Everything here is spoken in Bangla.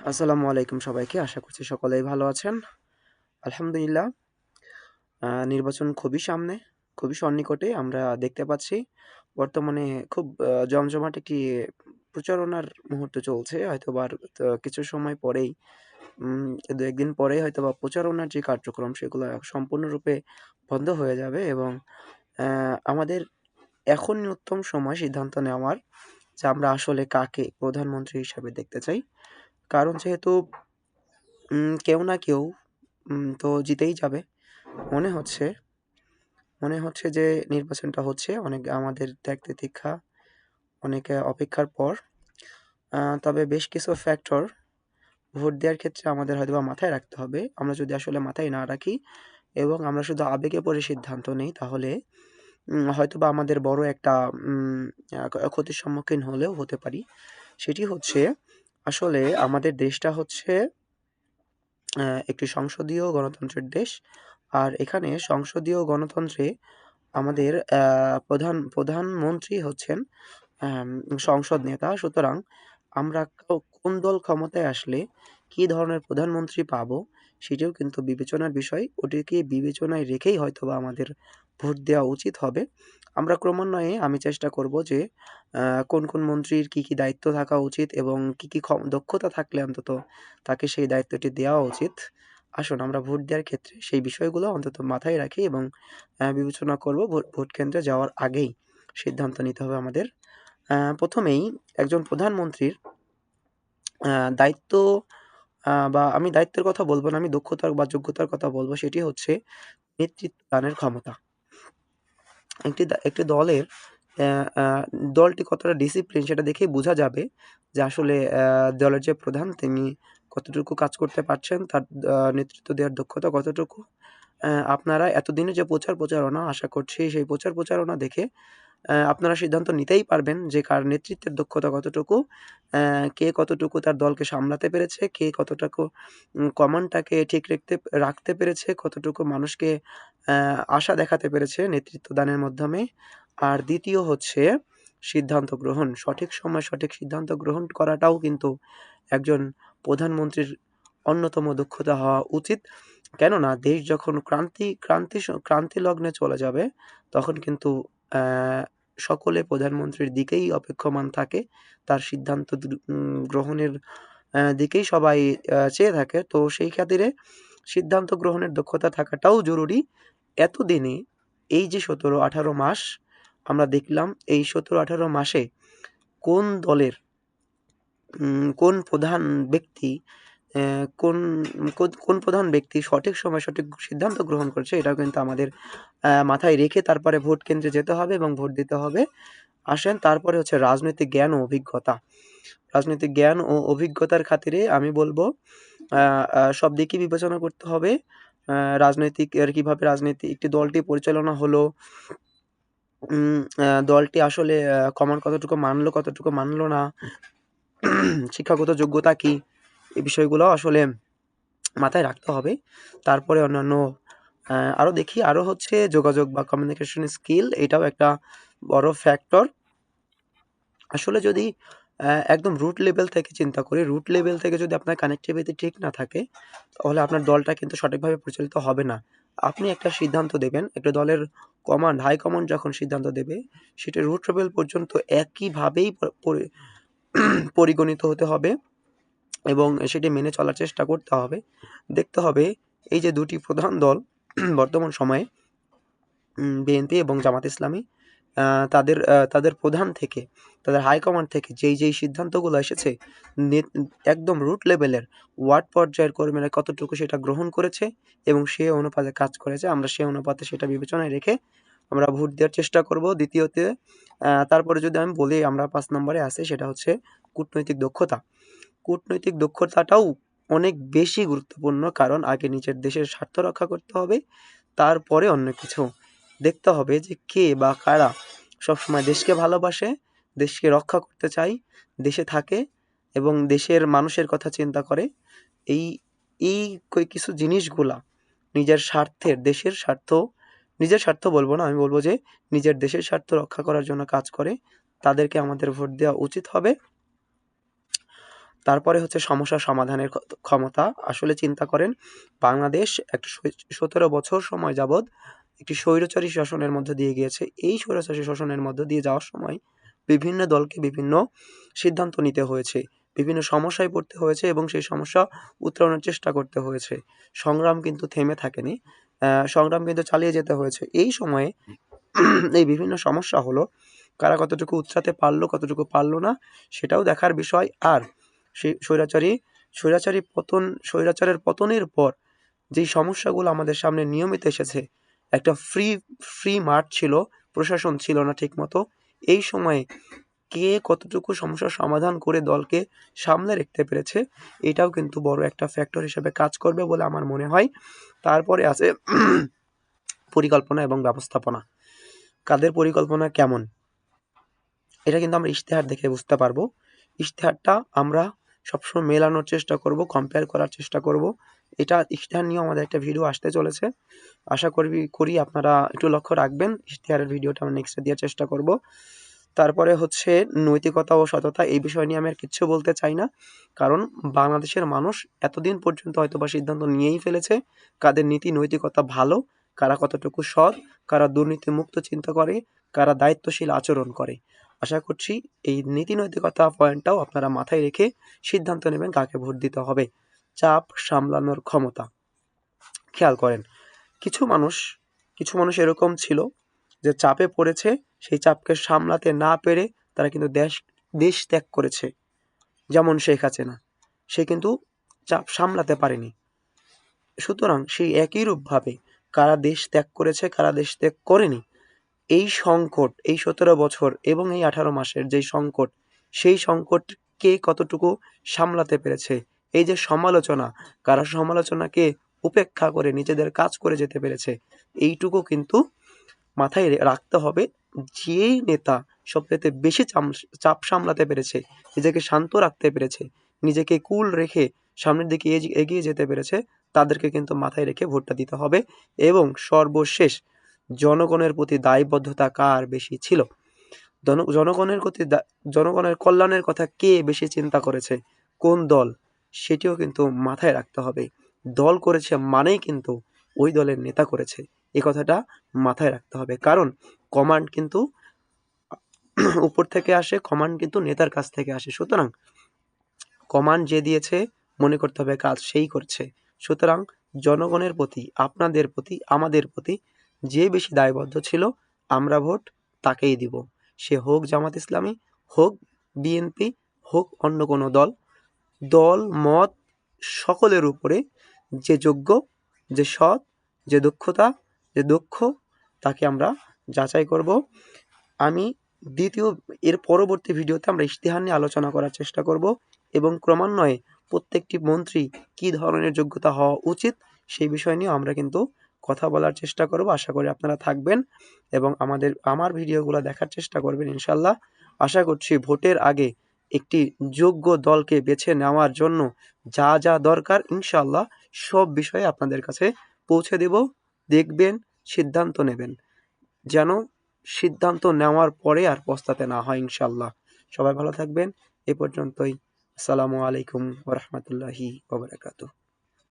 আসসালামু আলাইকুম সবাইকে। আশা করছি সকলেই ভালো আছেন। আলহামদুলিল্লাহ, নির্বাচন খুবই সামনে, খুবই সন্নিকটে আমরা দেখতে পাচ্ছি। বর্তমানে খুব জমজমাট একটি প্রচারণার মুহূর্ত চলছে। হয়তোবা আর কিছু সময় পরেই ২-১ দিন পরেই হয়তোবা প্রচারণার যে কার্যক্রম সেগুলো সম্পূর্ণরূপে বন্ধ হয়ে যাবে এবং আমাদের এখনই উত্তম সময় সিদ্ধান্ত নেওয়ার যে আমরা আসলে কাকে প্রধানমন্ত্রী হিসাবে দেখতে চাই। কারণ যেহেতু কেউ না কেউ তো জিতেই যাবে। মনে হচ্ছে মনে হচ্ছে যে নির্বাচনটা হচ্ছে অনেক আমাদের ত্যাগ তিতিক্ষা, অনেক অপেক্ষার পর। তবে বেশ কিছু ফ্যাক্টর ভোট দেওয়ার ক্ষেত্রে আমাদের হয়তোবা মাথায় রাখতে হবে। আমরা যদি আসলে মাথায় না রাখি এবং আমরা শুধু আবেগে পড়ে সিদ্ধান্ত নেই তাহলে হয়তোবা আমাদের বড় একটা উম ক্ষতির সম্মুখীন হলেও হতে পারি। সেটি হচ্ছে আসলে আমাদের দেশটা হচ্ছে একটি সংসদীয় গণতন্ত্রের দেশ। আর এখানে সংসদীয় গণতন্ত্রে আমাদের প্রধানমন্ত্রী হচ্ছেন আম সংসদ নেতা। সুতরাং আমরা কোন দল ক্ষমতায় আসলে কী ধরনের প্রধানমন্ত্রী পাবো, সেটিও কিন্তু বিবেচনার বিষয়। ওটিকে বিবেচনায় রেখেই হয়তোবা আমাদের ভোট দেওয়া উচিত হবে। আমরা ক্রমান্বয়ে আমি চেষ্টা করব যে কোন মন্ত্রীর কী দায়িত্ব থাকা উচিত এবং কী দক্ষতা থাকলে অন্তত তাকে সেই দায়িত্বটি দেওয়া উচিত। আসুন আমরা ভোট দেওয়ার ক্ষেত্রে সেই বিষয়গুলো অন্তত মাথায় রাখি এবং বিবেচনা করব ভোট কেন্দ্রে যাওয়ার আগেই সিদ্ধান্ত নিতে হবে আমাদের। ১ম এই একজন প্রধানমন্ত্রীর দায়িত্ব বা আমি দায়িত্বের কথা বলব না, আমি দক্ষতা বা যোগ্যতার কথা বলব। সেটি হচ্ছে নেতৃত্ব দানের ক্ষমতা। একটি দলের অ্যা আ দলটি কতটা ডিসিপ্লিন সেটা দেখেই বোঝা যাবে যে আসলে দলের যে প্রধান তিনি কতটুকু কাজ করতে পারছেন, তার নেতৃত্ব দেওয়ার দক্ষতা কতটুকু। আপনারা এতদিনে যে প্রচারণা আশা করছি সেই প্রচারণা দেখে আপনারা সিদ্ধান্ত নিতেই পারবেন যে কার নেতৃত্বের দক্ষতা কতটুকু, কে কতটুকু তার দলকে সামলাতে পেরেছে, কে কতটুকু কমান্ডটাকে ঠিক রাখতে পেরেছে, কতটুকু মানুষকে অ্যা আশা দেখাতে পেরেছে নেতৃত্ব দানের মাধ্যমে। আর দ্বিতীয় হচ্ছে সিদ্ধান্ত গ্রহণ। সঠিক সময়ে সঠিক সিদ্ধান্ত গ্রহণ করাটাও কিন্তু একজন প্রধানমন্ত্রীর অন্যতম দক্ষতা হওয়া উচিত। কেননা দেশ যখন ক্রান্তি লগ্নে চলে যাবে তখন কিন্তু অ্যা সকলে প্রধানমন্ত্রীর দিকেই অপেক্ষমান থাকে। তার সিদ্ধান্ত গ্রহণের দিকেই সবাই চেয়ে থাকে। তো সেই খাতিরে সিদ্ধান্ত গ্রহণের দক্ষতা থাকাটাও জরুরি। এতদিনে এই যে ১৭-১৮ মাস আমরা দেখলাম, এই ১৭-১৮ মাসে কোন দলের কোন প্রধান ব্যক্তি অ্যা কোন কোন প্রধান ব্যক্তি সঠিক সময়ে সঠিক সিদ্ধান্ত গ্রহণ করেছে এটাও কিন্তু আমাদের মাথায় রেখে তারপরে ভোট কেন্দ্রে যেতে হবে এবং ভোট দিতে হবে। আসেন তারপরে হচ্ছে রাজনৈতিক জ্ঞান ও অভিজ্ঞতা। রাজনৈতিক জ্ঞান ও অভিজ্ঞতার খাতিরে আমি বলব আ আ সব দিকই বিবেচনা করতে হবে। আ রাজনৈতিক কিভাবে একটি দলটি পরিচালনা হলো, দলটি আসলে কমান কতটুকু মানলো না, শিক্ষাগত যোগ্যতা কি? এই বিষয়গুলো আসলে মাথায় রাখতে হবে। তারপরে অন্যান্য আরো হচ্ছে যোগাযোগ বা কমিউনিকেশন স্কিল এটাও একটা বড় ফ্যাক্টর। আসলে যদি একদম রুট লেভেল থেকে চিন্তা করি, রুট লেভেল থেকে যদি আপনার কানেক্টিভিটি ঠিক না থাকে, তাহলে আপনার দলটা কিন্তু সঠিকভাবে পরিচালিত হবে না। আপনি একটা সিদ্ধান্ত দেবেন, একটা দলের হাই কমান্ড যখন সিদ্ধান্ত দেবে, সেটা রুট লেভেল পর্যন্ত একইভাবেই পরি পরিগণিত হতে হবে এবং সেটি মেনে চলার চেষ্টা করতে হবে। দেখতে হবে এই যে ২ টি প্রধান দল বর্তমান সময়ে বিএনপি এবং জামাত ইসলামী আ তাদের প্রধান থেকে, তাদের হাইকমান্ড থেকে যেই সিদ্ধান্তগুলো এসেছে নেত একদম রুট লেভেলের ওয়ার্ড পর্যায়ের কর্মীরা কতটুকু সেটা গ্রহণ করেছে এবং সে অনুপাতে কাজ করেছে। আমরা সে অনুপাতে সেটা বিবেচনায় রেখে আমরা ভোট দেওয়ার চেষ্টা করব। দ্বিতীয়তে তারপরে যদি আমি বলি আমরা ৫ নম্বরে আছি সেটা হচ্ছে কূটনৈতিক দক্ষতা। কূটনৈতিক দক্ষতাটাও অনেক বেশি গুরুত্বপূর্ণ। কারণ আগে নিজের দেশের স্বার্থ রক্ষা করতে হবে, তারপরে অন্য কিছু। দেখতে হবে যে কে বা কারা সবসময় দেশকে ভালোবাসে, দেশকে রক্ষা করতে চায়, দেশে থাকে এবং দেশের মানুষের কথা চিন্তা করে। এই এই কিছু জিনিসগুলা নিজের স্বার্থের, দেশের স্বার্থ, নিজের স্বার্থ বলব না, আমি বলব যে নিজের দেশের স্বার্থ রক্ষা করার জন্য কাজ করে, তাদেরকে আমাদের ভোট দেওয়া উচিত হবে। তারপরে হচ্ছে সমস্যা সমাধানের ক্ষমতা। আসলে চিন্তা করেন, বাংলাদেশ একটা ১৭ বছর সময় যাবৎ একটি স্বৈরাচারী শাসনের মধ্য দিয়ে গিয়েছে। এই স্বৈরাচারী শাসনের মধ্য দিয়ে যাওয়ার সময় বিভিন্ন দলকে বিভিন্ন সিদ্ধান্ত নিতে হয়েছে, বিভিন্ন সমস্যায় পড়তে হয়েছে এবং সেই সমস্যা উত্তরণের চেষ্টা করতে হয়েছে। সংগ্রাম কিন্তু থেমে থাকেনি, সংগ্রাম কিন্তু চালিয়ে যেতে হয়েছে। এই সময়ে এই বিভিন্ন সমস্যা হলো, কারা কতটুকু উতরাতে পারলো, কতটুকু পারলো না, সেটাও দেখার বিষয়। আর সেই স্বৈরাচারের পতনের পর যেই সমস্যাগুলো আমাদের সামনে নিয়মিত এসেছে, একটা ফ্রি মাঠ ছিল, প্রশাসন ছিল না ঠিকমতো। এই সময়ে কে কতটুকু সমস্যার সমাধান করে দলকে সামলে রাখতে পেরেছে, এটাও কিন্তু বড় একটা ফ্যাক্টর হিসেবে কাজ করবে বলে আমার মনে হয়। তারপরে আছে পরিকল্পনা এবং ব্যবস্থাপনা। কাদের পরিকল্পনা কেমন, এটা কিন্তু আমরা ইশতেহার দেখে বুঝতে পারবো। ইশতেহারটা আমরা সবসময় মেলানোর চেষ্টা করব, কম্পেয়ার করার চেষ্টা করব। এটা ইশতেহার নিয়েও আমাদের একটা ভিডিও আসতে চলেছে, আশা করি আপনারা একটু লক্ষ্য রাখবেন। ইশতেহারের ভিডিওটা আমরা নেক্সটে দেওয়ার চেষ্টা করব। তারপরে হচ্ছে নৈতিকতা ও সততা। এই বিষয় নিয়ে আমি আর কিচ্ছু বলতে চাই না, কারণ বাংলাদেশের মানুষ এতদিন পর্যন্ত হয়তোবা সিদ্ধান্ত নিয়েই ফেলেছে কাদের নীতি নৈতিকতা ভালো, কারা কতটুকু সৎ, কারা দুর্নীতিমুক্ত চিন্তা করে, কারা দায়িত্বশীল আচরণ করে। আশা করছি এই নীতি নৈতিকতা পয়েন্টটাও আপনারা মাথায় রেখে সিদ্ধান্ত নেবেন কাকে ভোট দিতে হবে। চাপ সামলানোর ক্ষমতা। খেয়াল করেন, কিছু মানুষ এরকম ছিল যে চাপে পড়েছে, সেই চাপকে সামলাতে না পেরে তারা কিন্তু দেশ ত্যাগ করেছে। যেমন শেখ হাসিনা, সে কিন্তু চাপ সামলাতে পারেনি। সুতরাং সেই একই রূপভাবে কারা দেশ ত্যাগ করেছে, কারা দেশ ত্যাগ করেনি, এই সংকট, এই ১৭ বছর এবং এই ১৮ মাসের যেই সংকট, সেই সংকটকে কতটুকু সামলাতে পেরেছে। এই যে সমালোচনা, কারা সমালোচনাকে উপেক্ষা করে নিজেদের কাজ করে যেতে পেরেছে, এইটুকু কিন্তু মাথায় রাখতে হবে। যেই নেতা সবচাইতে বেশি চাপ সামলাতে পেরেছে, নিজেকে শান্ত রাখতে পেরেছে, নিজেকে কুল রেখে সামনের দিকে এগিয়ে যেতে পেরেছে, তাদেরকে কিন্তু মাথায় রেখে ভোটটা দিতে হবে। এবং সর্বশেষ, জনগণের প্রতি দায়বদ্ধতা কার বেশি ছিল, জনগণের কল্যাণের কথা কে বেশি চিন্তা করেছে, কোন দল, সেটিও কিন্তু মাথায় রাখতে হবে। দল করেছে মানেই কিন্তু ওই দলের নেতা করেছে, এই কথাটা মাথায় রাখতে হবে। কারণ কমান্ড কিন্তু উপর থেকে আসে, কমান্ড কিন্তু নেতার কাছ থেকে আসে। সুতরাং কমান্ড যে দিয়েছে, মনে করতে হবে কাজ সেই করছে। সুতরাং জনগণের প্রতি, আপনাদের প্রতি, আমাদের প্রতি যে বেশি দায়বদ্ধ ছিল, আমরা ভোট তাকেই দিব। সে হোক জামাত ইসলামী, হোক বিএনপি, হোক অন্য কোনো দল মত সকলের উপরে যে যোগ্য, যে সৎ, যে দক্ষ, তাকে আমরা যাচাই করব। আমি এর পরবর্তী ভিডিওতে আমরা ইশতেহার নিয়ে আলোচনা করার চেষ্টা করব এবং ক্রমান্বয়ে প্রত্যেকটি মন্ত্রী কি ধরনের যোগ্যতা হওয়া উচিত সেই বিষয় নিয়ে আমরা কিন্তু কথা বলার চেষ্টা করব। আশা করি আপনারা থাকবেন এবং আমার ভিডিওগুলো দেখার চেষ্টা করবেন ইনশাল্লাহ। আশা করছি ভোটের আগে একটি যোগ্য দলকে বেছে নেওয়ার জন্য যা দরকার ইনশাল্লাহ সব বিষয়ে আপনাদের কাছে পৌঁছে দেব। দেখবেন, সিদ্ধান্ত নেবেন, যেন সিদ্ধান্ত নেওয়ার পরে আর পস্তাতে না হয় ইনশাল্লাহ। সবাই ভালো থাকবেন। এ পর্যন্তই। আসসালামু আলাইকুম ওয়া রাহমাতুল্লাহি ওয়া বারাকাতুহু।